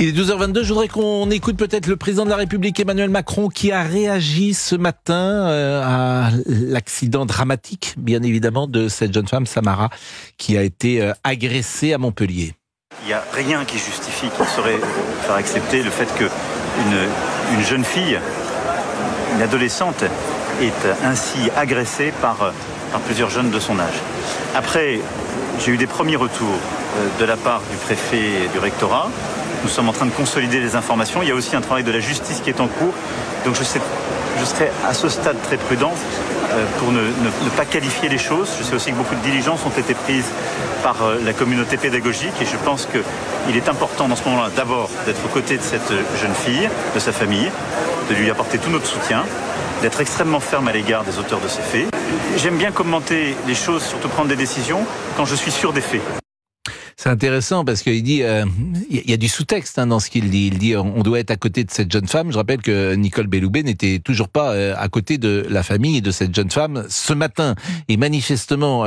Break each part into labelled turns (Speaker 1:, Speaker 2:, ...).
Speaker 1: Il est 12h22, je voudrais qu'on écoute peut-être le président de la République Emmanuel Macron qui a réagi ce matin à l'accident dramatique, bien évidemment, de cette jeune femme, Samara, qui a été agressée à Montpellier.
Speaker 2: Il n'y a rien qui justifie, qui saurait faire accepter le fait qu'une jeune fille, une adolescente, est ainsi agressée par plusieurs jeunes de son âge. Après, j'ai eu des premiers retours de la part du préfet et du rectorat. Nous sommes en train de consolider les informations. Il y a aussi un travail de la justice qui est en cours. Donc je serai à ce stade très prudent pour ne pas qualifier les choses. Je sais aussi que beaucoup de diligences ont été prises par la communauté pédagogique et je pense qu'il est important dans ce moment-là d'abord d'être aux côtés de cette jeune fille, de sa famille, de lui apporter tout notre soutien, d'être extrêmement ferme à l'égard des auteurs de ces faits. J'aime bien commenter les choses, surtout prendre des décisions, quand je suis sûr des faits.
Speaker 1: C'est intéressant parce qu'il dit, il y a du sous-texte dans ce qu'il dit. Il dit, on doit être à côté de cette jeune femme. Je rappelle que Nicole Belloubet n'était toujours pas à côté de la famille et de cette jeune femme ce matin. Et manifestement,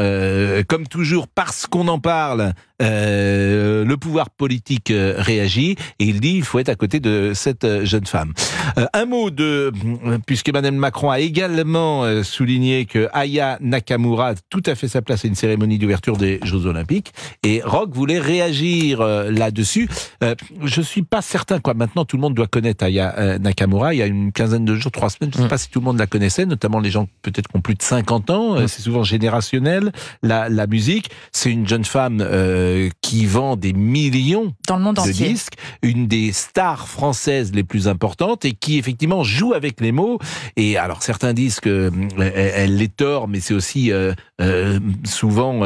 Speaker 1: comme toujours, parce qu'on en parle, le pouvoir politique réagit et il dit, il faut être à côté de cette jeune femme. Un mot puisque Emmanuel Macron a également souligné que Aya Nakamura a tout à fait sa place à une cérémonie d'ouverture des Jeux Olympiques. Et Roch voulait réagir là-dessus. Je suis pas certain, quoi. Maintenant, tout le monde doit connaître Aya Nakamura. Il y a une quinzaine de jours, 3 semaines, je ne sais pas si tout le monde la connaissait, notamment les gens peut-être qui ont plus de 50 ans. C'est souvent générationnel, la musique. C'est une jeune femme qui vend des millions
Speaker 3: dans le monde
Speaker 1: de
Speaker 3: entier.
Speaker 1: disques, une des stars françaises les plus importantes et qui effectivement joue avec les mots. Et alors certains disent que elle les tord, mais c'est aussi souvent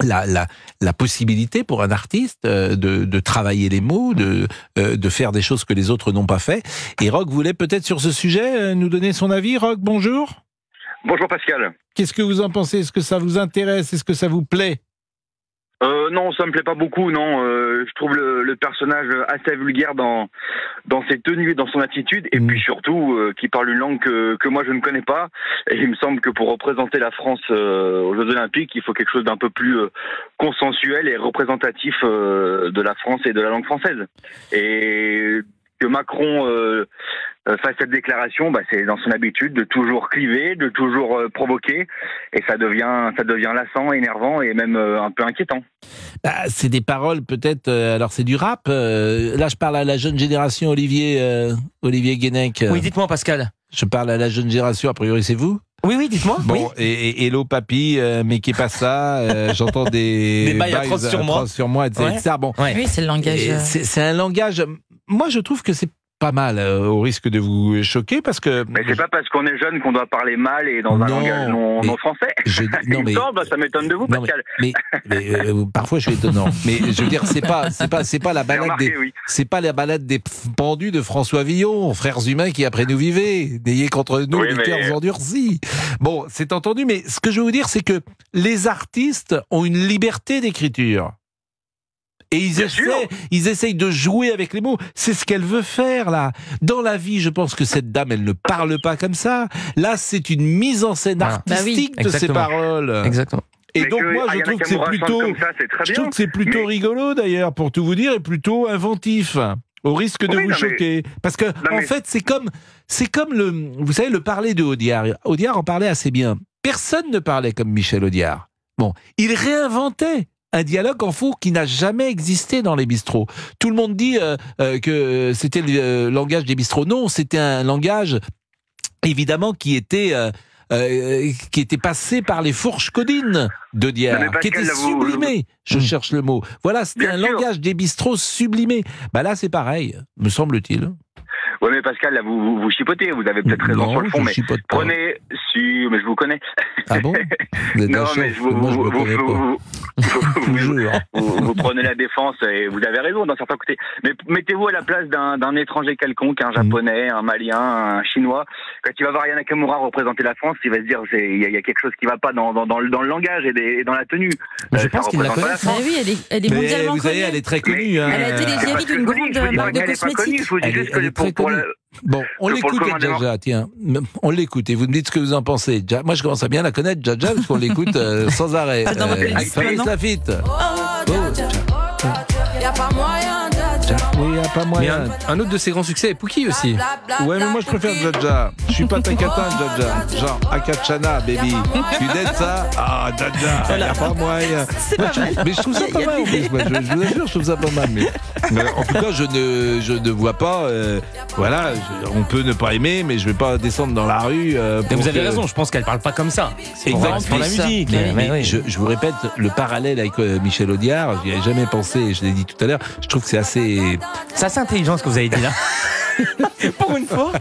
Speaker 1: la possibilité pour un artiste de travailler les mots, de faire des choses que les autres n'ont pas fait. Et Roch voulait peut-être sur ce sujet nous donner son avis. Roch, bonjour.
Speaker 4: Bonjour Pascal.
Speaker 1: Qu'est-ce que vous en pensez? Est-ce que ça vous intéresse? Est-ce que ça vous plaît?
Speaker 4: Non, ça me plaît pas beaucoup, non. Je trouve le personnage assez vulgaire dans ses tenues et dans son attitude, et puis surtout qui parle une langue que moi je ne connais pas. Et il me semble que pour représenter la France aux Jeux Olympiques, il faut quelque chose d'un peu plus consensuel et représentatif de la France et de la langue française. Et que Macron fasse cette déclaration, c'est dans son habitude de toujours cliver, de toujours provoquer, et ça devient lassant, énervant et même un peu inquiétant.
Speaker 1: C'est des paroles peut-être, alors c'est du rap, là je parle à la jeune génération, Olivier Guénec.
Speaker 5: Oui, dites-moi Pascal.
Speaker 1: Je parle à la jeune génération, a priori c'est vous?
Speaker 5: Oui, dites-moi.
Speaker 1: Bon,
Speaker 5: oui.
Speaker 1: Et hello papy, mais qui est pas ça, j'entends des
Speaker 5: bails atroces sur moi,
Speaker 1: etc.
Speaker 5: Ouais.
Speaker 1: Bon,
Speaker 3: Ouais. Oui, c'est le langage.
Speaker 1: C'est un langage, moi je trouve que c'est pas mal, au risque de vous choquer, parce que...
Speaker 4: Mais c'est pas parce qu'on est jeune qu'on doit parler mal et dans un langage non français. Ça m'étonne de vous, Pascal.
Speaker 1: Mais parfois je suis étonnant. Mais je veux dire, c'est pas la balade c'est pas la balade des pendus de François Villon, frères humains qui après nous vivaient. N'ayez contre nous les cœurs endurcis. Bon, c'est entendu, mais ce que je veux vous dire, c'est que les artistes ont une liberté d'écriture. Et ils essayent de jouer avec les mots. C'est ce qu'elle veut faire, là. Dans la vie, je pense que cette dame, elle ne parle pas comme ça. Là, c'est une mise en scène artistique de ses paroles.
Speaker 5: Exactement.
Speaker 1: Et donc, moi, je trouve que c'est plutôt rigolo, d'ailleurs, pour tout vous dire, et plutôt inventif. Au risque de vous choquer. Parce que, en fait, c'est comme vous savez, le parler de Audiard. Audiard en parlait assez bien. Personne ne parlait comme Michel Audiard. Bon, il réinventait un dialogue en faux qui n'a jamais existé dans les bistrots. Tout le monde dit que c'était le langage des bistrots. Non, c'était un langage, évidemment, qui était passé par les fourches codines d'Audiard, qui était sublimé. Je cherche le mot. Voilà, c'était un langage des bistrots sublimé. Là, c'est pareil, me semble-t-il.
Speaker 4: Oui, mais Pascal, là, vous chipotez, vous avez peut-être raison sur le fond, mais prenez... mais je vous connais.
Speaker 1: Ah bon?
Speaker 4: Non, mais vous prenez la défense et vous avez raison d'un certain côté. Mais mettez-vous à la place d'un étranger quelconque, un japonais, un malien, un chinois. Quand il va voir Aya Nakamura représenter la France, il va se dire il y a quelque chose qui va pas dans le langage et dans la tenue.
Speaker 5: Je pense qu'il la connaît.
Speaker 3: Oui, elle est mondialement connue.
Speaker 1: Vous savez, elle est très connue.
Speaker 3: Elle a été l'égérie d'une grande marque de cosmétiques.
Speaker 1: Elle est très connue. Bon, on l'écoute, Jaja, tiens. On l'écoute et vous me dites ce que vous en pensez. Moi, je commence à bien la connaître, Jaja, parce qu'on l'écoute sans arrêt. Avec Fabrice Lafitte.
Speaker 6: Y'a pas moyen,
Speaker 1: Jaja. Oui, pas
Speaker 5: Mais
Speaker 1: moyen.
Speaker 5: un autre de ses grands succès est Pookie aussi.
Speaker 1: Ouais, mais moi je préfère Jaja. Je suis pas Takatan, Jaja. Genre Akachana, baby. Tu dettes ça? Ah, Jaja. Y a pas moyen. Mais je trouve ça pas mal en plus. Moi, je vous assure, je trouve ça pas mal. Mais en tout cas, je ne vois pas. Voilà, on peut ne pas aimer, mais je vais pas descendre dans la rue.
Speaker 5: Mais vous avez raison, je pense qu'elle parle pas comme ça.
Speaker 1: Exactement.
Speaker 5: C'est pour la musique.
Speaker 1: Mais
Speaker 5: oui.
Speaker 1: je vous répète, le parallèle avec Michel Audiard, j'y avais jamais pensé, je l'ai dit tout à l'heure, je trouve que c'est assez...
Speaker 5: C'est assez intelligent ce que vous avez dit là. Pour une fois.